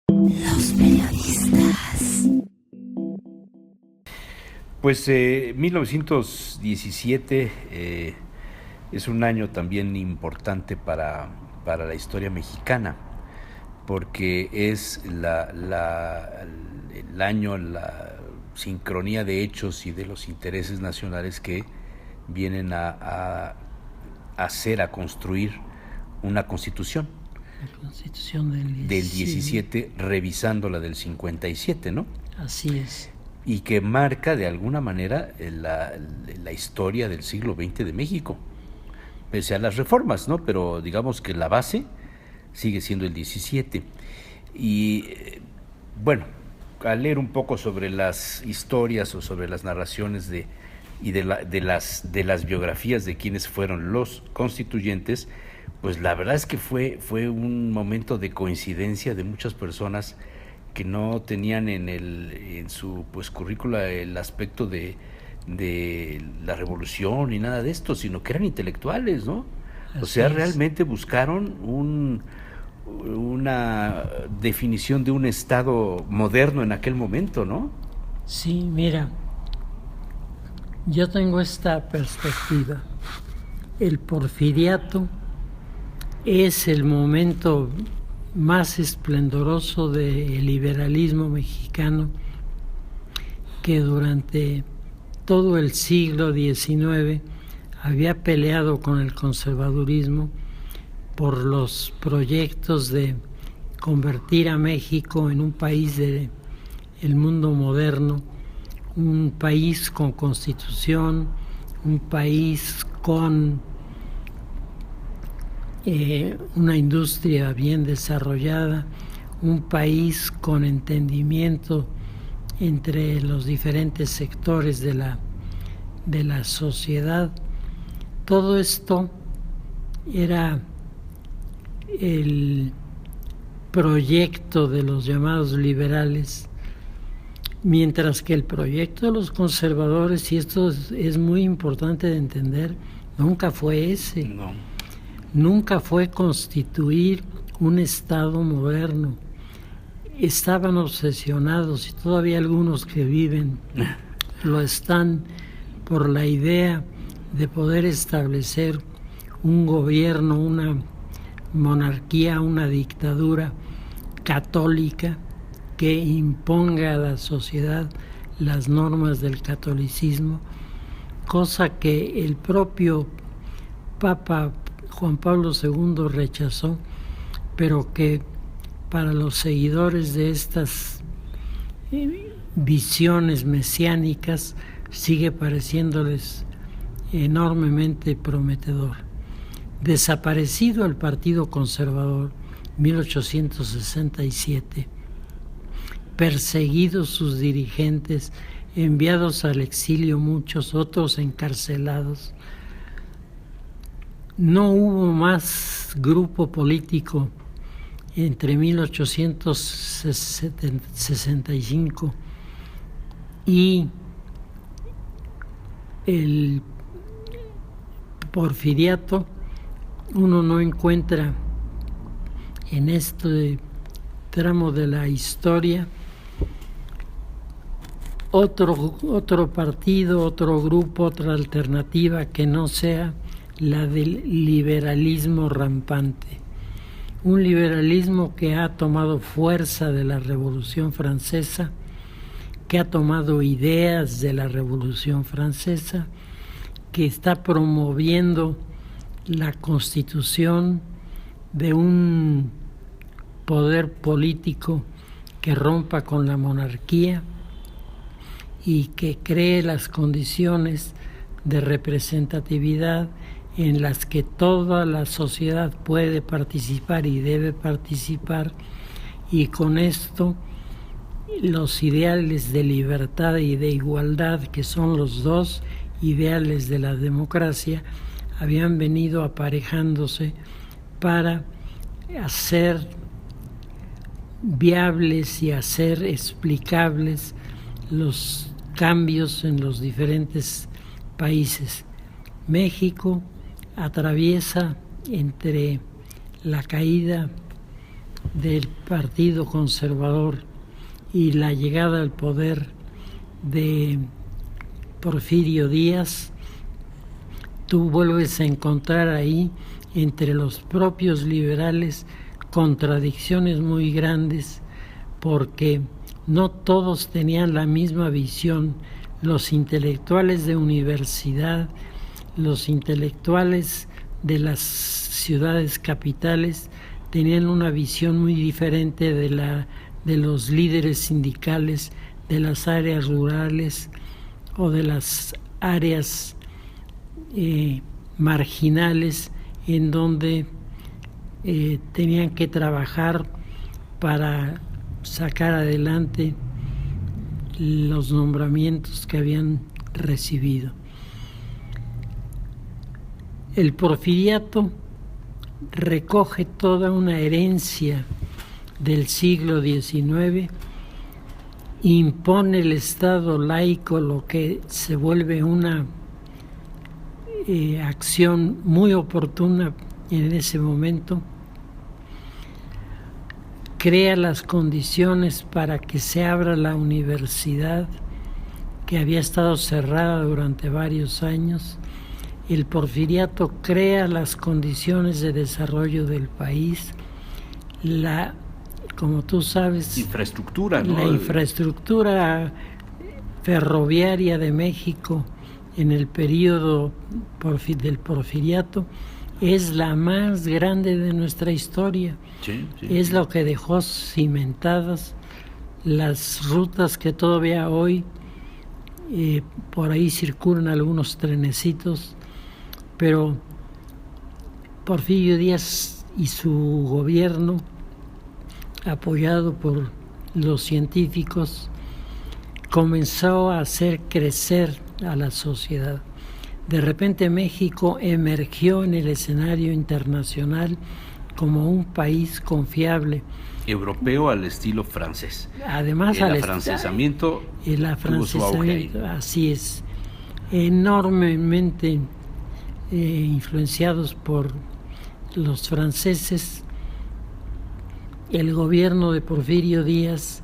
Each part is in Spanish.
Los periodistas. Pues 1917 es un año también importante para la historia mexicana, porque es el año, la sincronía de hechos y de los intereses nacionales que vienen a hacer, a construir una constitución. La Constitución del Del 17, revisando la del 57, ¿no? Así es. Y que marca de alguna manera la historia del siglo XX de México, pese a las reformas, ¿no? Pero digamos que la base sigue siendo el 17. Y bueno, al leer un poco sobre las historias o sobre las narraciones de las biografías de quienes fueron los constituyentes, pues la verdad es que fue un momento de coincidencia de muchas personas que no tenían en su pues currícula el aspecto de la revolución ni nada de esto, sino que eran intelectuales, ¿no? Así o sea, es. realmente buscaron una definición de un Estado moderno en aquel momento, ¿no? Sí, mira, yo tengo esta perspectiva. El porfiriato es el momento más esplendoroso del liberalismo mexicano, que durante todo el siglo XIX había peleado con el conservadurismo por los proyectos de convertir a México en un país del mundo moderno, un país con constitución, un país con una industria bien desarrollada, un país con entendimiento entre los diferentes sectores de la sociedad. Todo esto era el proyecto de los llamados liberales, mientras que el proyecto de los conservadores, y esto es muy importante de entender, nunca fue ese. No. Nunca fue constituir un Estado moderno. Estaban obsesionados, y todavía algunos que viven lo están, por la idea de poder establecer un gobierno, una monarquía, una dictadura católica que imponga a la sociedad las normas del catolicismo, cosa que el propio Papa Juan Pablo II rechazó, pero que para los seguidores de estas visiones mesiánicas sigue pareciéndoles enormemente prometedor. Desaparecido el Partido Conservador, 1867, perseguidos sus dirigentes, enviados al exilio muchos, otros encarcelados, no hubo más grupo político entre 1865 y el porfiriato. Uno no encuentra en este tramo de la historia otro partido, otro grupo, otra alternativa que no sea la del liberalismo rampante. Un liberalismo que ha tomado fuerza de la Revolución Francesa, que ha tomado ideas de la Revolución Francesa, que está promoviendo la constitución de un poder político que rompa con la monarquía y que cree las condiciones de representatividad en las que toda la sociedad puede participar y debe participar, y con esto los ideales de libertad y de igualdad, que son los dos ideales de la democracia, habían venido aparejándose para hacer viables y hacer explicables los cambios en los diferentes países. México atraviesa entre la caída del Partido Conservador y la llegada al poder de Porfirio Díaz, tú vuelves a encontrar ahí, entre los propios liberales, contradicciones muy grandes, porque no todos tenían la misma visión. Los intelectuales de universidad, los intelectuales de las ciudades capitales tenían una visión muy diferente de los líderes sindicales de las áreas rurales o de las áreas marginales, en donde tenían que trabajar para sacar adelante los nombramientos que habían recibido. El porfiriato recoge toda una herencia del siglo XIX, impone el Estado laico, lo que se vuelve una acción muy oportuna en ese momento, crea las condiciones para que se abra la universidad, que había estado cerrada durante varios años. El porfiriato crea las condiciones de desarrollo del país, como tú sabes, infraestructura, ¿no? La infraestructura ferroviaria de México en el periodo del porfiriato es la más grande de nuestra historia. Sí. Es lo que dejó cimentadas las rutas que todavía hoy por ahí circulan algunos trenecitos, pero Porfirio Díaz y su gobierno, apoyado por los científicos, comenzó a hacer crecer a la sociedad. De repente México emergió en el escenario internacional como un país confiable. Europeo al estilo francés. Además, el afrancesamiento tuvo su auge ahí. Así es, enormemente influenciados por los franceses. El gobierno de Porfirio Díaz,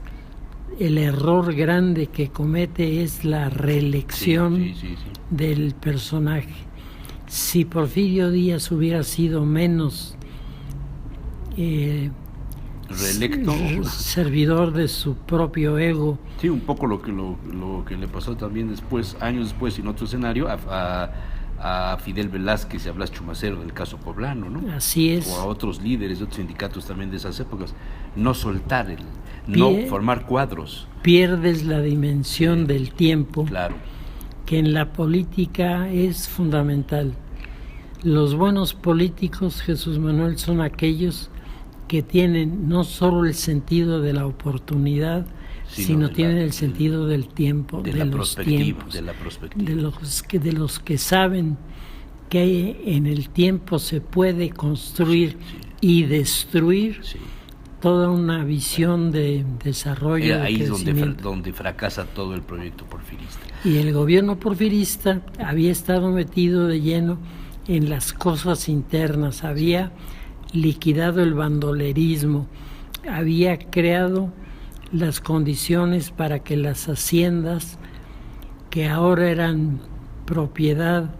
el error grande que comete es la reelección del personaje. Si Porfirio Díaz hubiera sido menos reelecto, servidor de su propio ego. Sí, un poco lo que le pasó también después, años después, en otro escenario, a Fidel Velázquez y a Blas Chumacero en el caso poblano, ¿no? Así es. O a otros líderes de otros sindicatos también de esas épocas. No soltar, no formar cuadros. Pierdes la dimensión del tiempo, claro, que en la política es fundamental. Los buenos políticos, Jesús Manuel, son aquellos que tienen no solo el sentido de la oportunidad, sino tienen el sentido del tiempo, de los tiempos, de la perspectiva, de los que saben que en el tiempo se puede construir y destruir toda una visión de desarrollo. Ahí es donde fracasa todo el proyecto porfirista. Y el gobierno porfirista había estado metido de lleno en las cosas internas, había liquidado el bandolerismo, había creado las condiciones para que las haciendas, que ahora eran propiedad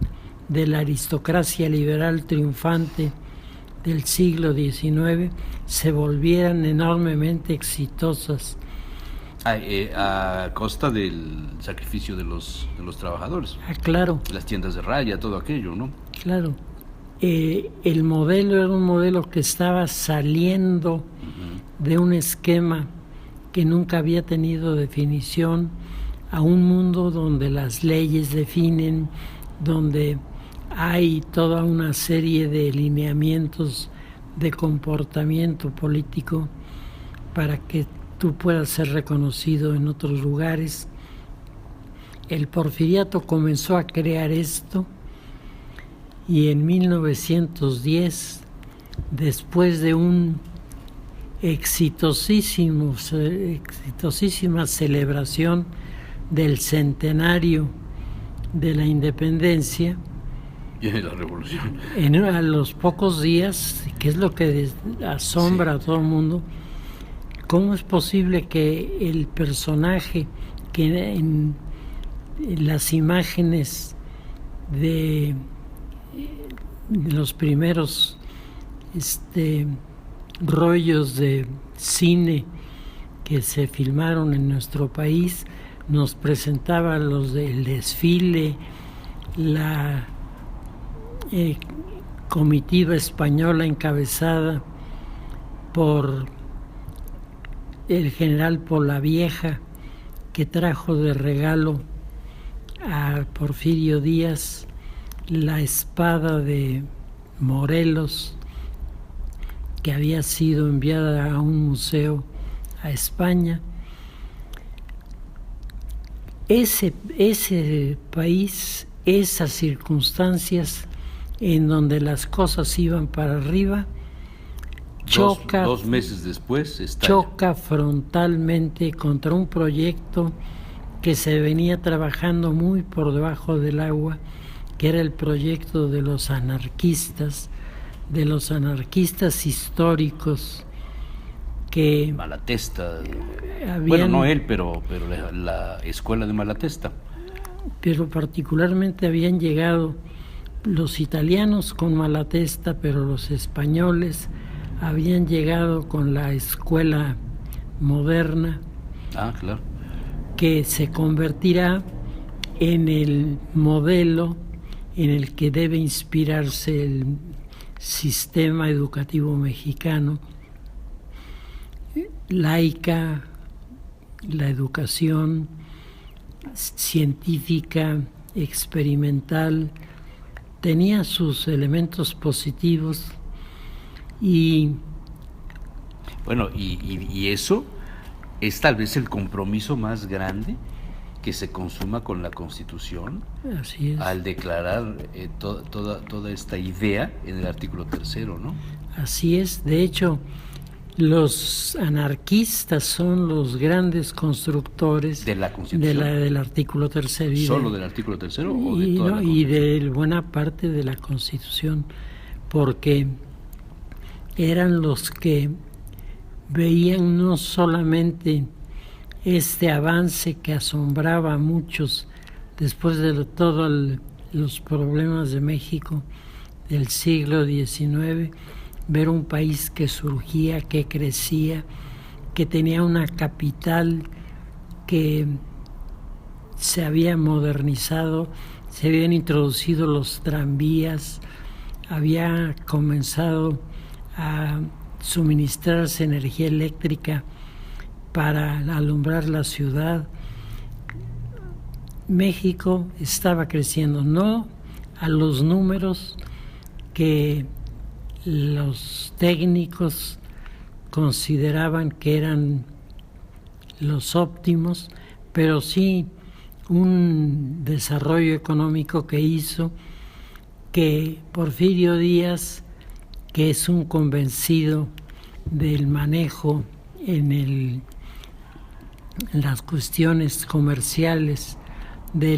de la aristocracia liberal triunfante del siglo XIX, se volvieran enormemente exitosas. A costa del sacrificio de los trabajadores. Claro. Las tiendas de raya, todo aquello, ¿no? Claro. El modelo era un modelo que estaba saliendo de un esquema que nunca había tenido definición, a un mundo donde las leyes definen, donde hay toda una serie de lineamientos de comportamiento político para que tú puedas ser reconocido en otros lugares. El porfiriato comenzó a crear esto y en 1910, después de un exitosísima celebración del centenario de la independencia, y de la revolución, a los pocos días, que es lo que asombra a todo el mundo, ¿Cómo es posible que el personaje que en las imágenes de los primeros rollos de cine que se filmaron en nuestro país nos presentaba los del desfile, la comitiva española encabezada por el general Polavieja, que trajo de regalo a Porfirio Díaz la espada de Morelos, que había sido enviada a un museo a España? Ese país, esas circunstancias en donde las cosas iban para arriba, dos meses después choca frontalmente contra un proyecto que se venía trabajando muy por debajo del agua, que era el proyecto de los anarquistas históricos, que Malatesta, bueno, no él, pero la escuela de Malatesta. Pero particularmente habían llegado los italianos con Malatesta, pero los españoles habían llegado con la escuela moderna, claro, que se convertirá en el modelo en el que debe inspirarse el sistema educativo mexicano, laica, la educación científica, experimental, tenía sus elementos positivos. Y bueno, y eso es tal vez el compromiso más grande que se consuma con la Constitución. Así es. Al declarar toda esta idea en el artículo 3, ¿no? Así es. De hecho, los anarquistas son los grandes constructores de la Constitución, del artículo 3. ¿Solo del artículo 3 o de toda la Constitución? Y de buena parte de la Constitución, porque eran los que veían no solamente este avance que asombraba a muchos después de todos los problemas de México del siglo XIX, ver un país que surgía, que crecía, que tenía una capital que se había modernizado, se habían introducido los tranvías, había comenzado a suministrarse energía eléctrica para alumbrar la ciudad. México estaba creciendo, no a los números que los técnicos consideraban que eran los óptimos, pero sí un desarrollo económico que hizo que Porfirio Díaz, que es un convencido del manejo en las cuestiones comerciales de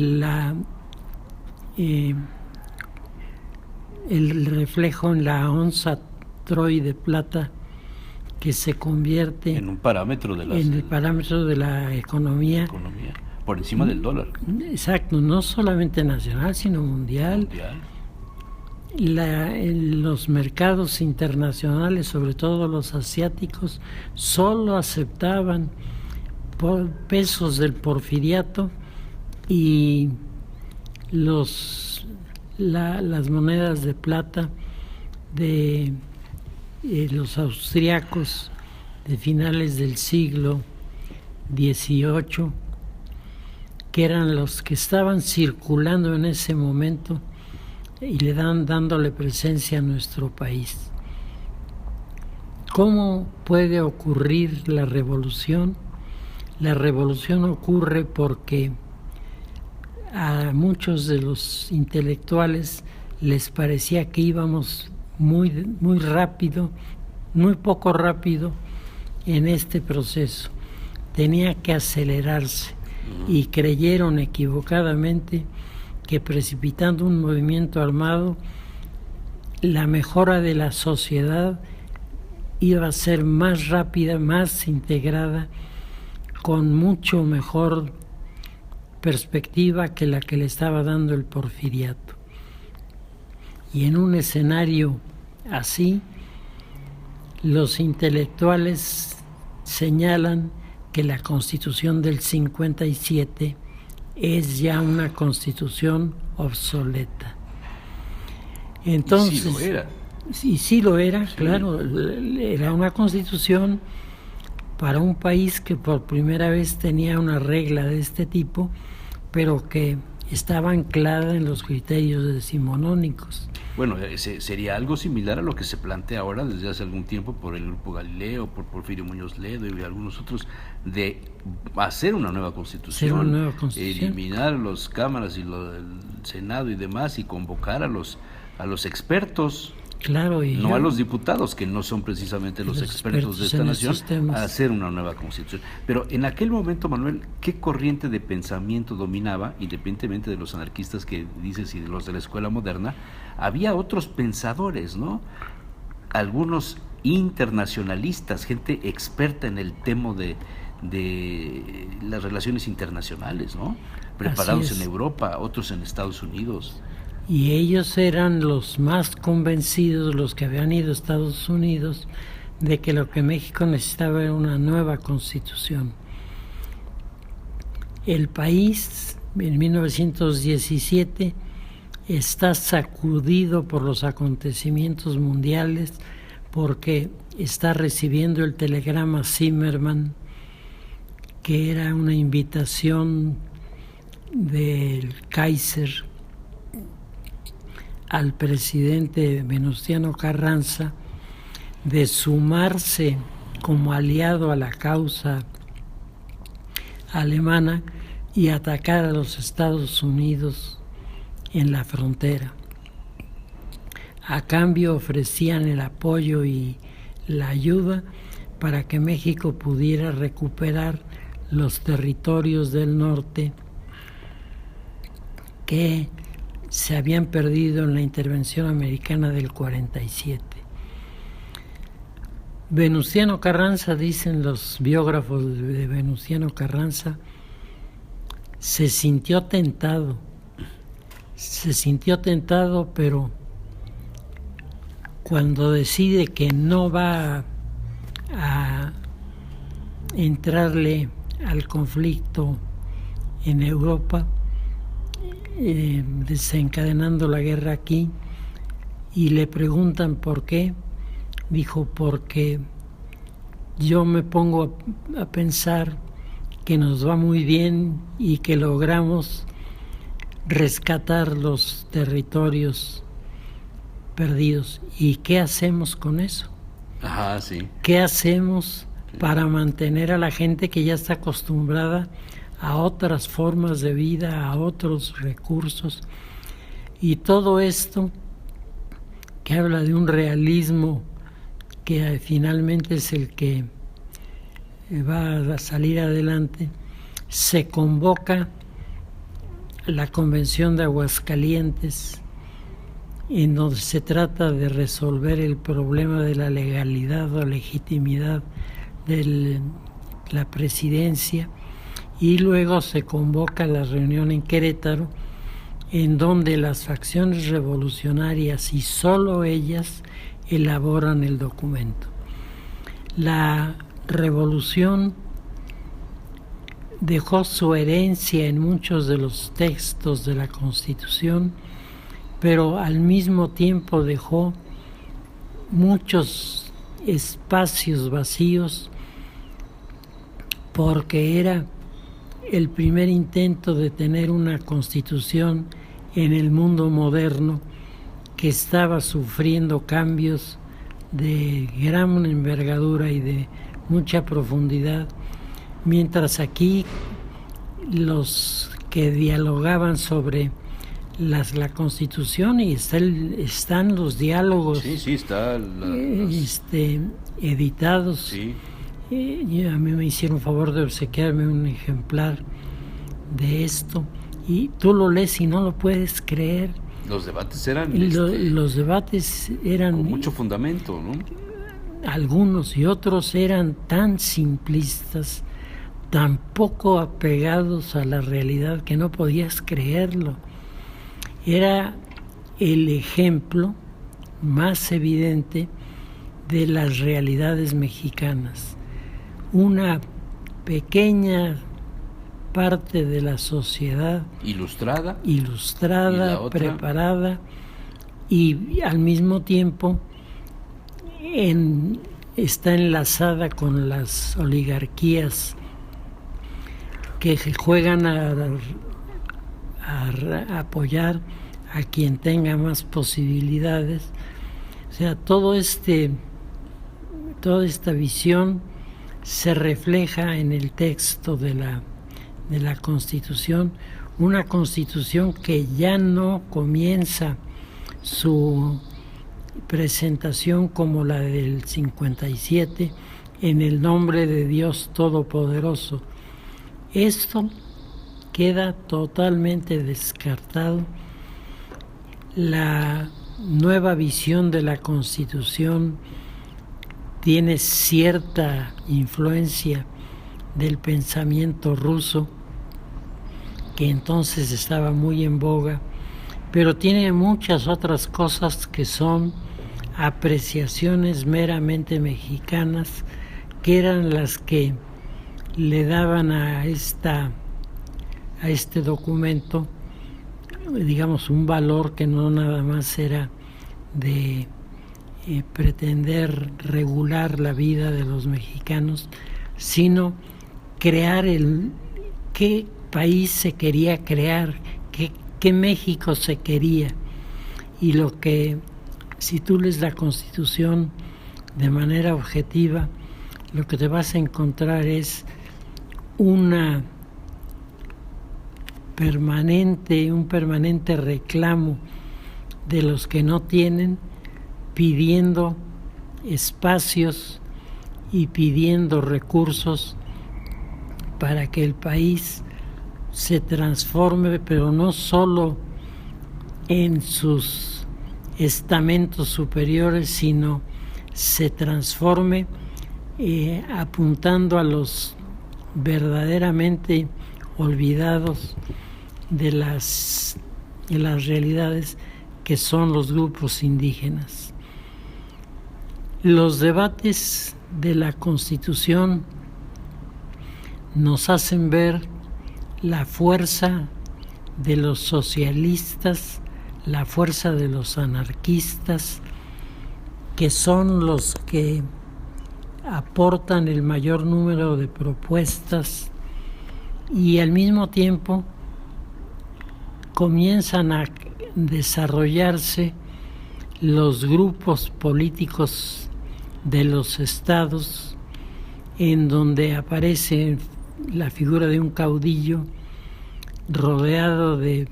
el reflejo en la onza Troy de plata, que se convierte en un parámetro el parámetro de la economía por encima del dólar. Exacto, no solamente nacional sino mundial. Los mercados internacionales, sobre todo los asiáticos, solo aceptaban pesos del porfiriato y las monedas de plata de los austriacos de finales del siglo XVIII, que eran los que estaban circulando en ese momento y dándole presencia a nuestro país. ¿Cómo puede ocurrir la revolución? La revolución ocurre porque a muchos de los intelectuales les parecía que íbamos muy rápido, muy poco rápido en este proceso. Tenía que acelerarse y creyeron equivocadamente que precipitando un movimiento armado, la mejora de la sociedad iba a ser más rápida, más integrada, con mucho mejor perspectiva que la que le estaba dando el porfiriato. Y en un escenario así, los intelectuales señalan que la Constitución del 57 es ya una Constitución obsoleta. Entonces, y sí lo era. Y sí lo era, sí. Claro, era una Constitución para un país que por primera vez tenía una regla de este tipo, pero que estaba anclada en los criterios decimonónicos. Bueno, sería algo similar a lo que se plantea ahora desde hace algún tiempo por el Grupo Galileo, por Porfirio Muñoz Ledo y algunos otros, de hacer una nueva constitución, eliminar las cámaras y el Senado y demás, y convocar a los expertos. Claro, y no a los diputados, que no son precisamente los expertos de esta nación, a hacer una nueva constitución. Pero en aquel momento, Manuel, ¿qué corriente de pensamiento dominaba, independientemente de los anarquistas que dices y de los de la escuela moderna? Había otros pensadores, ¿no? Algunos internacionalistas, gente experta en el tema de las relaciones internacionales, ¿no? Preparados en Europa, otros en Estados Unidos. Y ellos eran los más convencidos, los que habían ido a Estados Unidos, de que lo que México necesitaba era una nueva constitución. El país, en 1917, está sacudido por los acontecimientos mundiales, porque está recibiendo el telegrama Zimmermann, que era una invitación del Kaiser al presidente Venustiano Carranza de sumarse como aliado a la causa alemana y atacar a los Estados Unidos en la frontera. A cambio ofrecían el apoyo y la ayuda para que México pudiera recuperar los territorios del norte que se habían perdido en la intervención americana del 47. Venustiano Carranza, dicen los biógrafos de Venustiano Carranza, se sintió tentado, pero cuando decide que no va a entrarle al conflicto en Europa, desencadenando la guerra aquí, y le preguntan por qué, dijo: porque yo me pongo a pensar que nos va muy bien y que logramos rescatar los territorios perdidos. ¿Y qué hacemos con eso? Ajá, sí. ¿Qué hacemos para mantener a la gente que ya está acostumbrada a otras formas de vida, a otros recursos? Y todo esto, que habla de un realismo que finalmente es el que va a salir adelante, se convoca la Convención de Aguascalientes, en donde se trata de resolver el problema de la legalidad o legitimidad de la presidencia, y luego se convoca la reunión en Querétaro, en donde las facciones revolucionarias, y solo ellas, elaboran el documento. La revolución dejó su herencia en muchos de los textos de la Constitución, pero al mismo tiempo dejó muchos espacios vacíos, porque era el primer intento de tener una constitución en el mundo moderno que estaba sufriendo cambios de gran envergadura y de mucha profundidad, mientras aquí los que dialogaban sobre la Constitución, y están los diálogos editados. Sí. A mí me hicieron favor de obsequiarme un ejemplar de esto, y tú lo lees y no lo puedes creer. Los debates eran los debates eran con mucho fundamento, ¿no? algunos y otros eran tan simplistas, tan poco apegados a la realidad que no podías creerlo. Era el ejemplo más evidente de las realidades mexicanas. Una pequeña parte de la sociedad ilustrada, preparada y al mismo tiempo está enlazada con las oligarquías que juegan a apoyar a quien tenga más posibilidades. O sea, toda esta visión se refleja en el texto de la Constitución, una Constitución que ya no comienza su presentación como la del 57, en el nombre de Dios Todopoderoso. Esto queda totalmente descartado. La nueva visión de la Constitución tiene cierta influencia del pensamiento ruso, que entonces estaba muy en boga, pero tiene muchas otras cosas que son apreciaciones meramente mexicanas, que eran las que le daban a este documento, digamos, un valor que no nada más era de pretender regular la vida de los mexicanos, sino crear qué país se quería crear, qué México se quería. Y lo que, si tú lees la Constitución de manera objetiva, lo que te vas a encontrar es un permanente reclamo de los que no tienen, pidiendo espacios y pidiendo recursos para que el país se transforme, pero no solo en sus estamentos superiores, sino se transforme apuntando a los verdaderamente olvidados de las realidades, que son los grupos indígenas. Los debates de la Constitución nos hacen ver la fuerza de los socialistas, la fuerza de los anarquistas, que son los que aportan el mayor número de propuestas, y al mismo tiempo comienzan a desarrollarse los grupos políticos de los estados, en donde aparece la figura de un caudillo rodeado de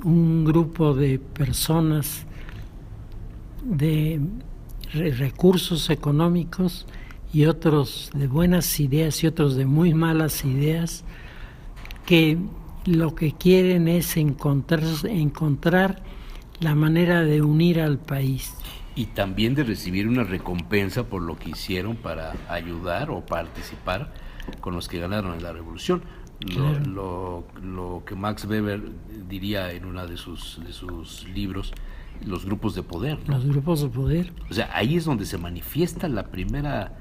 un grupo de personas de recursos económicos, y otros de buenas ideas y otros de muy malas ideas, que lo que quieren es encontrar la manera de unir al país. Y también de recibir una recompensa por lo que hicieron para ayudar o participar con los que ganaron en la revolución. Claro. Lo que Max Weber diría en uno de sus libros, los grupos de poder, ¿no? Los grupos de poder. O sea, ahí es donde se manifiesta la primera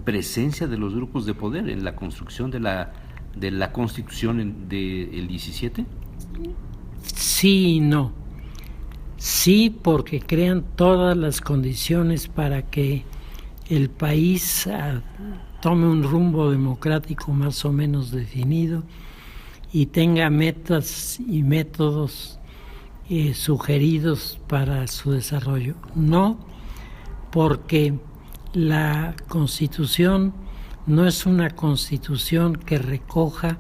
presencia de los grupos de poder en la construcción de la Constitución del 17. Sí y no. Sí, porque crean todas las condiciones para que el país tome un rumbo democrático más o menos definido y tenga metas y métodos sugeridos para su desarrollo. No, porque la Constitución no es una Constitución que recoja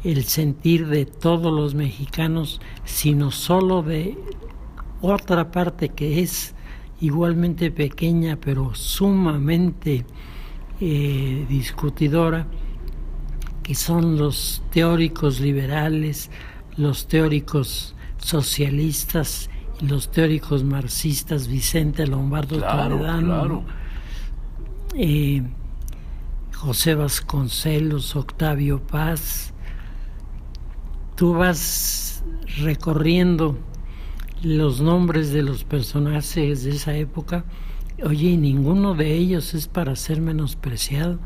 el sentir de todos los mexicanos, sino solo de otra parte que es igualmente pequeña, pero sumamente discutidora, que son los teóricos liberales, los teóricos socialistas y los teóricos marxistas, Vicente Lombardo Toledano. Claro. José Vasconcelos, Octavio Paz. Tú vas recorriendo los nombres de los personajes de esa época, oye, y ninguno de ellos es para ser menospreciado.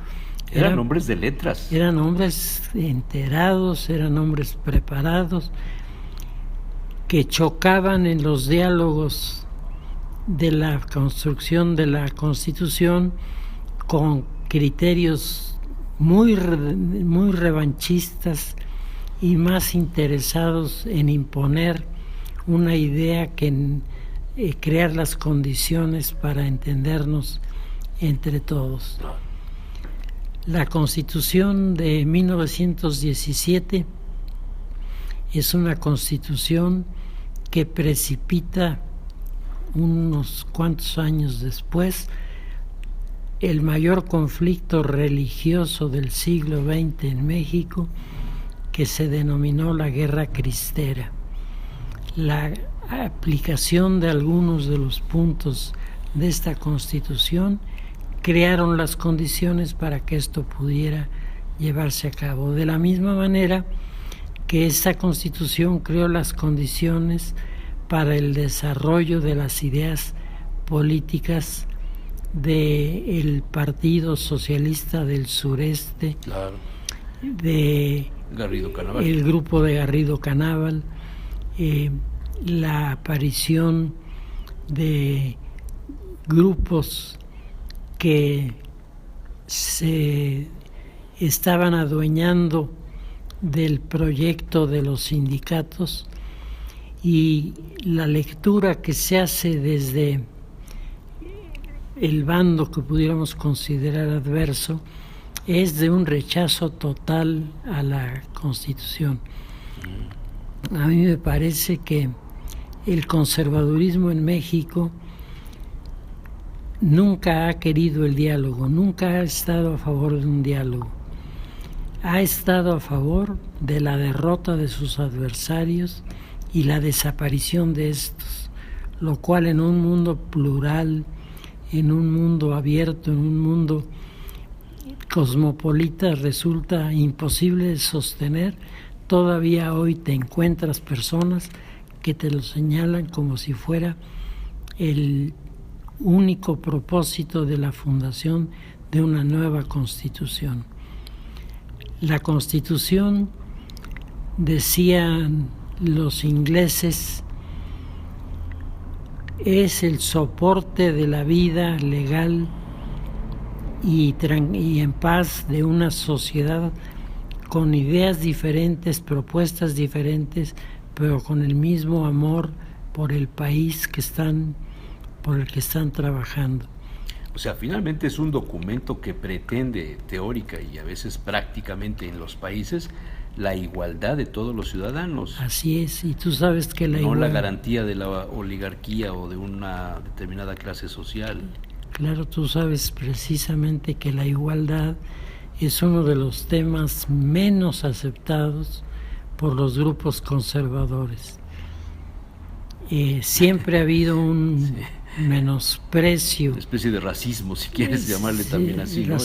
Eran hombres de letras. Eran hombres enterados, eran hombres preparados, que chocaban en los diálogos de la construcción de la Constitución con criterios muy revanchistas y más interesados en imponer una idea que crear las condiciones para entendernos entre todos. La Constitución de 1917 es una Constitución que precipita unos cuantos años después el mayor conflicto religioso del siglo XX en México, que se denominó la Guerra Cristera. La aplicación de algunos de los puntos de esta Constitución crearon las condiciones para que esto pudiera llevarse a cabo. De la misma manera que esta Constitución creó las condiciones para el desarrollo de las ideas políticas del Partido Socialista del Sureste, claro, de Garrido Canával, el grupo de Garrido Canával, la aparición de grupos que se estaban adueñando del proyecto de los sindicatos, y la lectura que se hace desde el bando que pudiéramos considerar adverso es de un rechazo total a la Constitución. A mí me parece que el conservadurismo en México nunca ha querido el diálogo, nunca ha estado a favor de un diálogo. Ha estado a favor de la derrota de sus adversarios y la desaparición de estos, lo cual en un mundo plural, en un mundo abierto, en un mundo cosmopolita resulta imposible de sostener. Todavía hoy te encuentras personas que te lo señalan como si fuera el único propósito de la fundación de una nueva Constitución. La Constitución, decían los ingleses, es el soporte de la vida legal y en paz de una sociedad con ideas diferentes, propuestas diferentes, pero con el mismo amor por el país por el que están trabajando. O sea, finalmente es un documento que pretende, teórica y a veces prácticamente en los países, la igualdad de todos los ciudadanos. Así es, y tú sabes que no la garantía de la oligarquía o de una determinada clase social. Claro, tú sabes precisamente que la igualdad es uno de los temas menos aceptados por los grupos conservadores. Siempre ha habido un menosprecio. Una especie de racismo, si quieres llamarle también así, ¿no?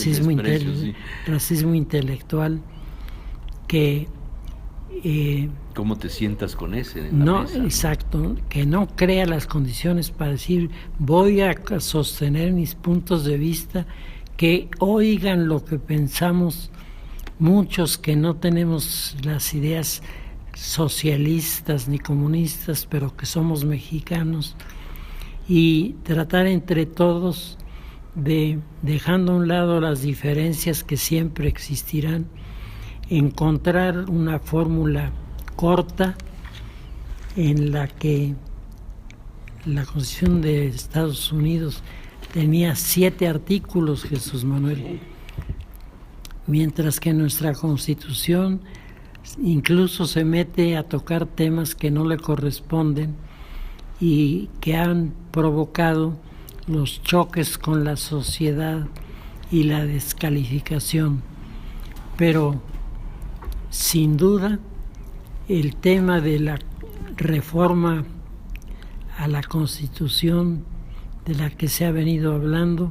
Racismo intelectual que... ¿Cómo te sientas con ese en la no, mesa? Exacto, que no crea las condiciones para decir voy a sostener mis puntos de vista, que oigan lo que pensamos muchos que no tenemos las ideas socialistas ni comunistas, pero que somos mexicanos, y tratar entre todos de, dejando a un lado las diferencias que siempre existirán, encontrar una fórmula corta en la que la Constitución de Estados Unidos tenía 7 artículos, Jesús Manuel, mientras que nuestra Constitución incluso se mete a tocar temas que no le corresponden y que han provocado los choques con la sociedad y la descalificación. Pero sin duda el tema de la reforma a la Constitución de la que se ha venido hablando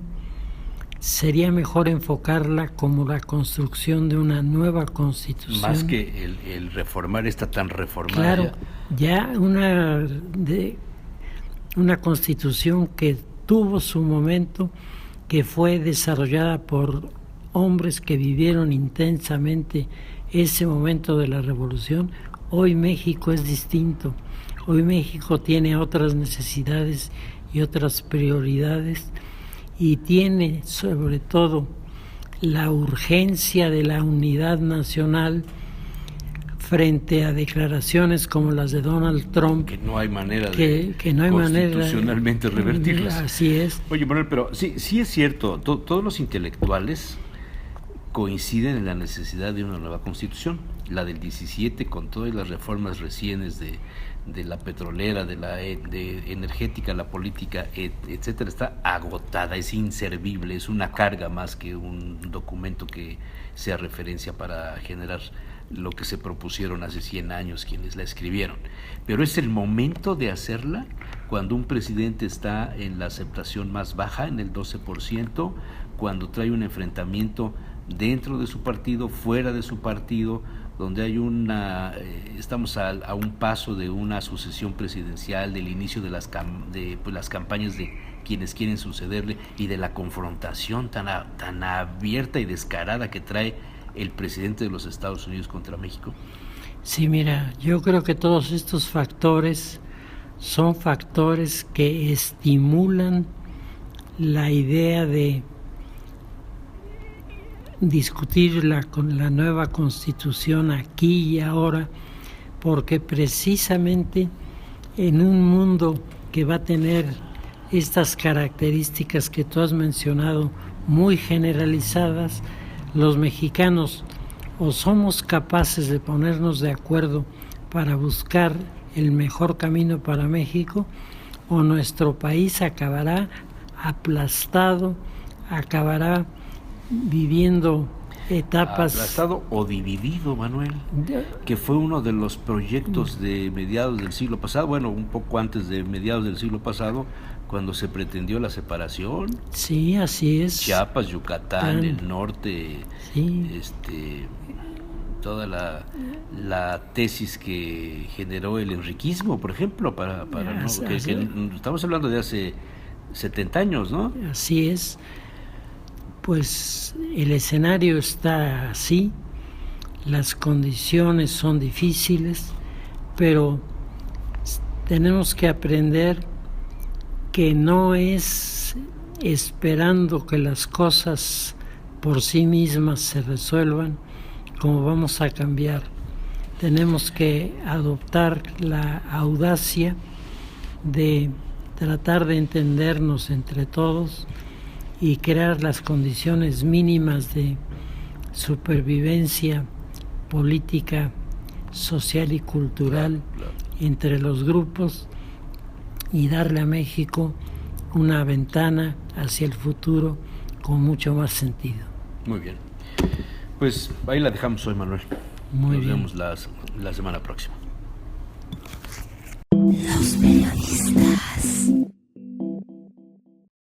sería mejor enfocarla como la construcción de una nueva constitución. Más que el reformar esta tan reformada. Claro, ya una constitución que tuvo su momento, que fue desarrollada por hombres que vivieron intensamente ese momento de la revolución. Hoy México es distinto. Hoy México tiene otras necesidades y otras prioridades, y tiene sobre todo la urgencia de la unidad nacional frente a declaraciones como las de Donald Trump, que no hay manera que no hay constitucionalmente revertirlas. Así es. Oye, Manuel, pero sí es cierto, todos los intelectuales coinciden en la necesidad de una nueva constitución. La del 17, con todas las reformas recientes de la petrolera, de energética, la política, etcétera, está agotada, es inservible, es una carga más que un documento que sea referencia para generar lo que se propusieron hace 100 años quienes la escribieron. Pero es el momento de hacerla cuando un presidente está en la aceptación más baja, en el 12%, cuando trae un enfrentamiento dentro de su partido, fuera de su partido, donde hay estamos a un paso de una sucesión presidencial, del inicio de las campañas de quienes quieren sucederle y de la confrontación tan abierta y descarada que trae el presidente de los Estados Unidos contra México. Sí, mira, yo creo que todos estos factores son factores que estimulan la idea de discutirla con la nueva constitución aquí y ahora, porque precisamente en un mundo que va a tener estas características que tú has mencionado muy generalizadas, los mexicanos o somos capaces de ponernos de acuerdo para buscar el mejor camino para México, o nuestro país acabará aplastado, acabará viviendo etapas... Aplastado o dividido, Manuel, que fue uno de los proyectos de mediados del siglo pasado, bueno, un poco antes de mediados del siglo pasado, cuando se pretendió la separación. Sí, así es. Chiapas, Yucatán, el norte, sí. Toda la tesis que generó el enriquismo, por ejemplo, estamos hablando de hace 70 años, ¿no? Así es. Pues el escenario está así, las condiciones son difíciles, pero tenemos que aprender que no es esperando que las cosas por sí mismas se resuelvan como vamos a cambiar. Tenemos que adoptar la audacia de tratar de entendernos entre todos y crear las condiciones mínimas de supervivencia política, social y cultural entre los grupos, y darle a México una ventana hacia el futuro con mucho más sentido. Muy bien. Pues ahí la dejamos hoy, Manuel. Nos vemos la semana próxima.